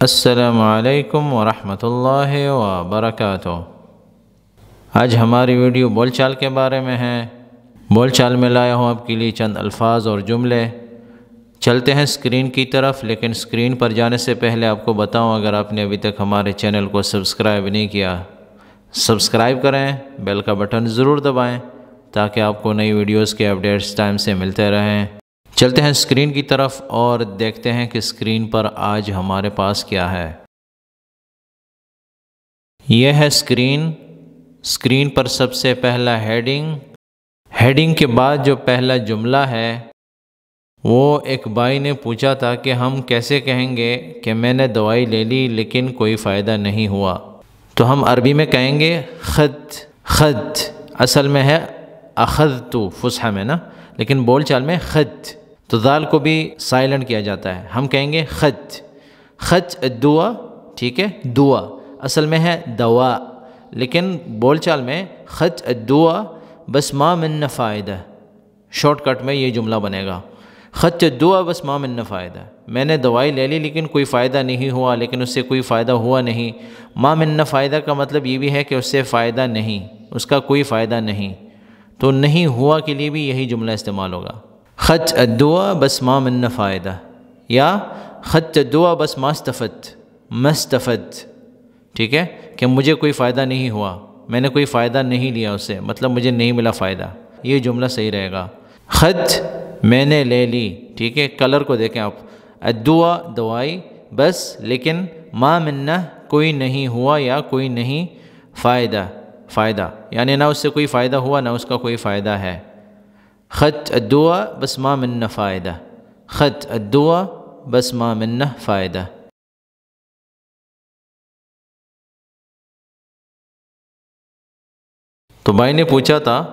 السلام علیکم ورحمۃ اللہ وبرکاتہ۔ آج ہماری ویڈیو بول چال کے بارے میں ہے۔ بول چال میں لایا ہوں آپ کے لیے چند الفاظ اور جملے۔ چلتے ہیں اسکرین کی طرف، لیکن اسکرین پر جانے سے پہلے آپ کو بتاؤں، اگر آپ نے ابھی تک ہمارے چینل کو سبسکرائب نہیں کیا، سبسکرائب کریں، بیل کا بٹن ضرور دبائیں تاکہ آپ کو نئی ویڈیوز کے اپڈیٹس ٹائم سے ملتے رہیں۔ چلتے ہیں اسکرین کی طرف اور دیکھتے ہیں کہ اسکرین پر آج ہمارے پاس کیا ہے۔ یہ ہے اسکرین۔ اسکرین پر سب سے پہلا ہیڈنگ کے بعد جو پہلا جملہ ہے وہ ایک بھائی نے پوچھا تھا کہ ہم کیسے کہیں گے کہ میں نے دوائی لے لی لیکن کوئی فائدہ نہیں ہوا، تو ہم عربی میں کہیں گے خد، اصل میں ہے اخذت فصحى میں نا، لیکن بول چال میں خد، تو دال کو بھی سائلنٹ کیا جاتا ہے، ہم کہیں گے خد الدوا، ٹھیک ہے، دوا اصل میں ہے دوا، لیکن بول چال میں خد الدوا بس ما من فائدہ، شارٹ کٹ میں یہ جملہ بنے گا، خد الدوا بس ما من فائدہ، میں نے دوائی لے لی لیکن کوئی فائدہ نہیں ہوا، لیکن اس سے کوئی فائدہ ہوا نہیں۔ ما من فائدہ کا مطلب یہ بھی ہے کہ اس سے فائدہ نہیں، اس کا کوئی فائدہ نہیں، تو نہیں ہوا کے لیے بھی یہی جملہ استعمال ہوگا، خد الدوا بس ما من فائدہ، یا خد الدوا بس ما استفدت، ٹھیک ہے، کہ مجھے کوئی فائدہ نہیں ہوا، میں نے کوئی فائدہ نہیں لیا اس سے، مطلب مجھے نہیں ملا فائدہ، یہ جملہ صحیح رہے گا۔ خد میں نے لے لی، ٹھیک ہے، کلر کو دیکھیں آپ، الدوا دوائی، بس لیکن ما من کوئی نہیں ہوا یا کوئی نہیں فائدہ، یعنی نہ اس سے کوئی فائدہ ہوا نہ اس کا کوئی فائدہ ہے۔ خد الدوا بس ما من فائدہ، خد الدوا بس ما من فائدہ۔ تو بھائی نے پوچھا تھا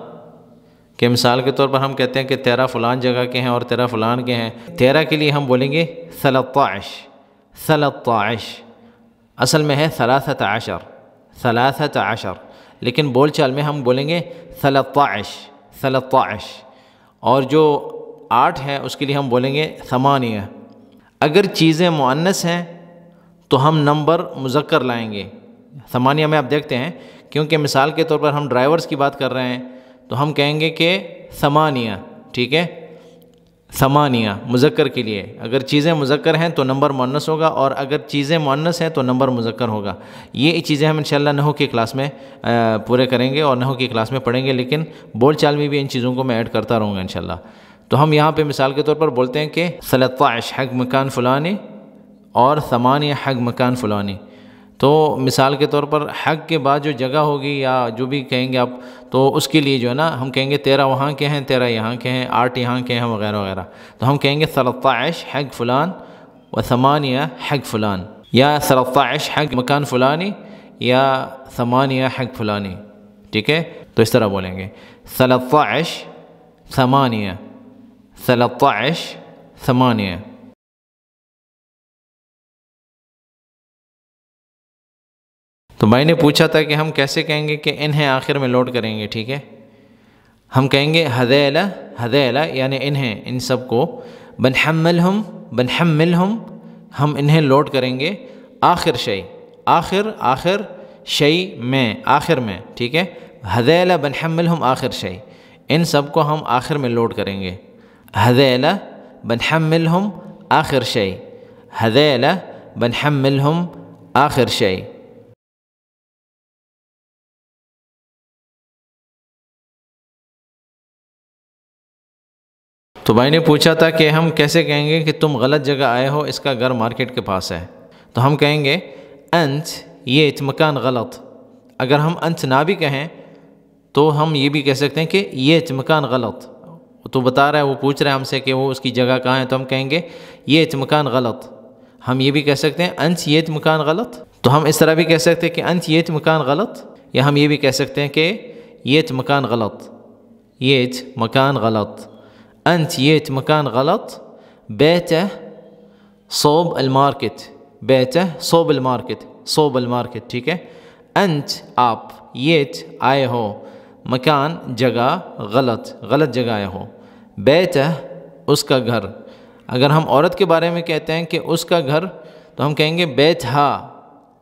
کہ مثال کے طور پر ہم کہتے ہیں کہ تیرا فلان جگہ کے ہیں اور تیرا فلان کے ہیں، تیرا کے لیے ہم بولیں گے 13، اصل میں ہے 13، لیکن بول چال میں ہم بولیں گے 13، اور جو 8 ہے اس کے لیے ہم بولیں گے 8۔ اگر چیزیں مؤنث ہیں تو ہم نمبر مذکر لائیں گے 8 میں، آپ دیکھتے ہیں، کیونکہ مثال کے طور پر ہم ڈرائیورز کی بات کر رہے ہیں تو ہم کہیں گے کہ 8، ٹھیک ہے، 8 مذکر کے لیے، اگر چیزیں مذکر ہیں تو نمبر مؤنث ہوگا، اور اگر چیزیں مؤنث ہیں تو نمبر مذکر ہوگا۔ یہ چیزیں ہم انشاءاللہ نحو کی کلاس میں پورے کریں گے اور نحو کی کلاس میں پڑھیں گے، لیکن بول چال میں بھی ان چیزوں کو میں ایڈ کرتا رہوں گا انشاءاللہ۔ تو ہم یہاں پہ مثال کے طور پر بولتے ہیں کہ 13 حق مکان فلانی اور 8 حق مکان فلانی، تو مثال کے طور پر حق کے بعد جو جگہ ہوگی یا جو بھی کہیں گے آپ، تو اس کے لیے جو ہے نا ہم کہیں گے 13 وہاں کے ہیں، 13 یہاں کے ہیں، 8 یہاں کے ہیں، وغیرہ وغیرہ، تو ہم کہیں گے 13 حق فلان و 8 حق فلان، یا 13 حق مکان فلانی یا 8 حق فلانی، ٹھیک ہے، تو اس طرح بولیں گے 13 8، 13 8۔ تو بھائی نے پوچھا تھا کہ ہم کیسے کہیں گے کہ انہیں آخر میں لوڈ کریں گے، ٹھیک ہے، ہم کہیں گے ہذیلا یعنی انہیں، ان سب کو، بنحملہم ہم انہیں لوڈ کریں گے، آخر شیء میں، آخر میں، ٹھیک ہے، ہذیلا بنحملہم آخر شیء، ان سب کو ہم آخر میں لوڈ کریں گے، ہذیلا بنحملہم آخر شیء، ہذیلا بنحملہم آخر شیء۔ تو بھائی نے پوچھا تھا کہ ہم کیسے کہیں گے کہ تم غلط جگہ آئے ہو، اس کا گھر مارکیٹ کے پاس ہے، تو ہم کہیں گے انت یہ مکان غلط۔ اگر ہم انت نہ بھی کہیں تو ہم یہ بھی کہہ سکتے ہیں کہ یہ مکان غلط، تو بتا رہا ہے، وہ پوچھ رہا ہے ہم سے کہ وہ اس کی جگہ کہاں ہے، تو ہم کہیں گے یہ مکان غلط۔ ہم یہ بھی کہہ سکتے ہیں انت یہ مکان غلط، تو ہم اس طرح بھی کہہ سکتے ہیں کہ انت یہ مکان غلط، یا ہم یہ بھی کہہ سکتے ہیں کہ یہ مکان غلط، یہ مکان غلط، انت یہ مکان غلط، بیتہ صوب المارکت، بیتہ صوب المارکت، ٹھیک ہے، انت آپ، یہ آئے ہو، مکان جگہ، غلط جگہ آئے ہو، بیتہ اس کا گھر، اگر ہم عورت کے بارے میں کہتے ہیں کہ اس کا گھر تو ہم کہیں گے بیتھا.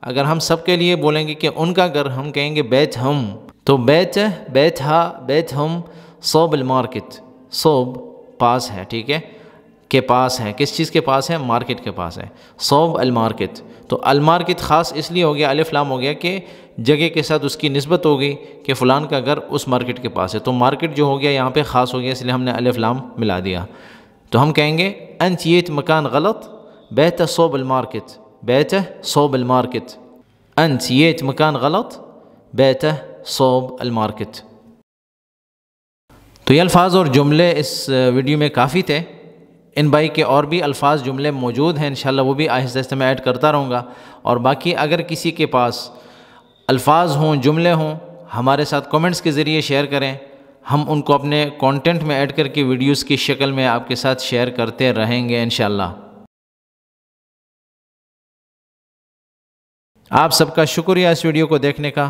اگر ہم سب کے لیے بولیں گے کہ ان کا گھر، ہم کہیں گے بیتھم. تو بیتھا بیتھم. صوب المارکت، صوب پاس ہے، ٹھیک ہے، کے پاس ہے. کس چیز کے پاس ہے؟ مارکیٹ کے پاس ہے. صوب المارکت. تو المارکت خاص اس لیے ہو گیا، الف لام ہو گیا کہ جگہ کے ساتھ اس کی نسبت ہو گئی کہ فلان کا گھر اس مارکیٹ کے پاس ہے. تو مارکیٹ جو ہو گیا یہاں پہ خاص ہو گیا، اس لیے ہم نے الف لام ملا دیا. تو ہم کہیں گے انت یہ مکان غلط، بیت صوب المارکت. بیت صوب المارکت. انت یہ مکان غلط، بیت صوب المارکت. تو یہ الفاظ اور جملے اس ویڈیو میں کافی تھے. ان بھائی کے اور بھی الفاظ جملے موجود ہیں، انشاءاللہ وہ بھی آہستہ آہستہ میں ایڈ کرتا رہوں گا. اور باقی اگر کسی کے پاس الفاظ ہوں، جملے ہوں، ہمارے ساتھ کومنٹس کے ذریعے شیئر کریں. ہم ان کو اپنے کانٹینٹ میں ایڈ کر کے ویڈیوز کی شکل میں آپ کے ساتھ شیئر کرتے رہیں گے انشاءاللہ. آپ سب کا شکریہ اس ویڈیو کو دیکھنے کا.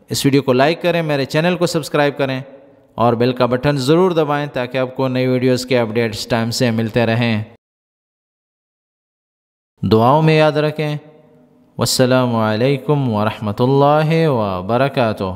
اس ویڈیو کو لائک کریں، میرے چینل کو سبسکرائب کریں اور بیل کا بٹن ضرور دبائیں تاکہ آپ کو نئی ویڈیوز کے اپڈیٹس ٹائم سے ملتے رہیں. دعاؤں میں یاد رکھیں. والسلام علیکم ورحمۃ اللہ وبرکاتہ.